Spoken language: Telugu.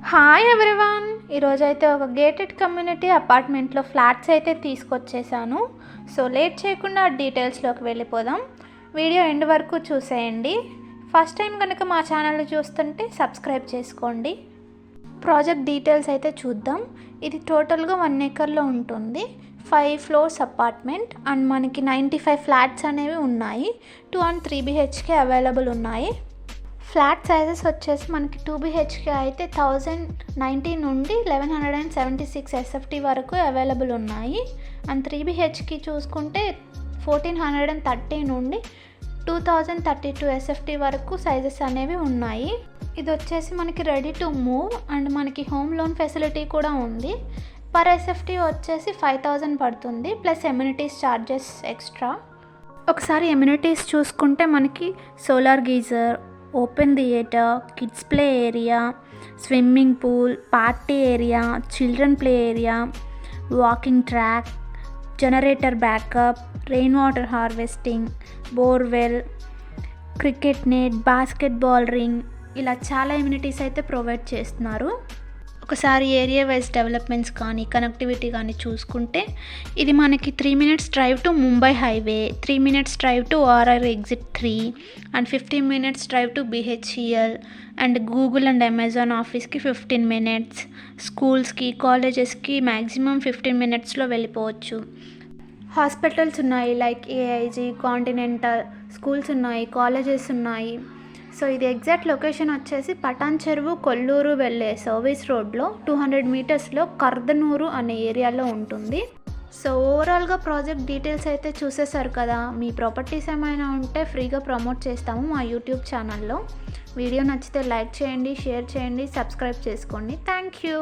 హాయ్ ఎవ్రీవన్, ఈరోజైతే ఒక గేటెడ్ కమ్యూనిటీ అపార్ట్మెంట్లో ఫ్లాట్స్ అయితే తీసుకొచ్చేసాను. సో లేట్ చేయకుండా డీటెయిల్స్లోకి వెళ్ళిపోదాం. వీడియో ఎండ్ వరకు చూసేయండి. ఫస్ట్ టైం కనుక మా ఛానల్ చూస్తుంటే సబ్స్క్రైబ్ చేసుకోండి. ప్రాజెక్ట్ డీటెయిల్స్ అయితే చూద్దాం. ఇది టోటల్గా 1 acreలో ఉంటుంది. 5 floors అపార్ట్మెంట్ అండ్ మనకి 95 ఫ్లాట్స్ అనేవి ఉన్నాయి. 2 and 3 BHK అవైలబుల్ ఉన్నాయి. ఫ్లాట్ సైజెస్ వచ్చేసి మనకి 2 BHK అయితే 1090 నుండి 1176 SFT వరకు అవైలబుల్ ఉన్నాయి. అండ్ 3 BHK చూసుకుంటే 1430 నుండి 2032 SFT వరకు సైజెస్ అనేవి ఉన్నాయి. ఇది వచ్చేసి మనకి రెడీ టు మూవ్ అండ్ మనకి హోమ్ లోన్ ఫెసిలిటీ కూడా ఉంది. పర్ SFT వచ్చేసి 5000 పడుతుంది ప్లస్ ఎమ్యూనిటీస్ ఛార్జెస్ ఎక్స్ట్రా. ఒకసారి ఎమ్యూనిటీస్ చూసుకుంటే మనకి solar geyser, open theatre, kids play area, swimming pool, party area, children play area, walking track, generator backup, rain water harvesting, borewell, cricket net, basketball ring, ఇలా చాలా ఎమ్యూనిటీస్ అయితే ప్రొవైడ్ చేస్తున్నారు. ఒకసారి ఏరియా వైజ్ డెవలప్మెంట్స్ కానీ కనెక్టివిటీ కానీ చూసుకుంటే ఇది మనకి 3 minutes drive to Mumbai highway, 3 minutes drive to RR Exit 3 and 15 minutes drive to BHEL and Google and Amazon ఆఫీస్కి 15 minutes, స్కూల్స్కి కాలేజెస్కి మ్యాక్సిమం 15 minutesలో వెళ్ళిపోవచ్చు. హాస్పిటల్స్ ఉన్నాయి లైక్ AIG, కాంటినెంటల్, స్కూల్స్ ఉన్నాయి, కాలేజెస్ ఉన్నాయి. సో ఇది ఎగ్జాక్ట్ లొకేషన్ వచ్చేసి పటాన్ చెరువు కొల్లూరు వెళ్ళే సర్వీస్ రోడ్లో 200 meters కర్దనూరు అనే ఏరియాలో ఉంటుంది. సో ఓవరాల్గా ప్రాజెక్ట్ డీటెయిల్స్ అయితే చూసేశారు కదా. మీ ప్రాపర్టీస్ ఏమైనా ఉంటే ఫ్రీగా ప్రమోట్ చేస్తాము మా యూట్యూబ్ ఛానల్లో. వీడియో నచ్చితే లైక్ చేయండి, షేర్ చేయండి, సబ్స్క్రైబ్ చేసుకోండి. Thank you.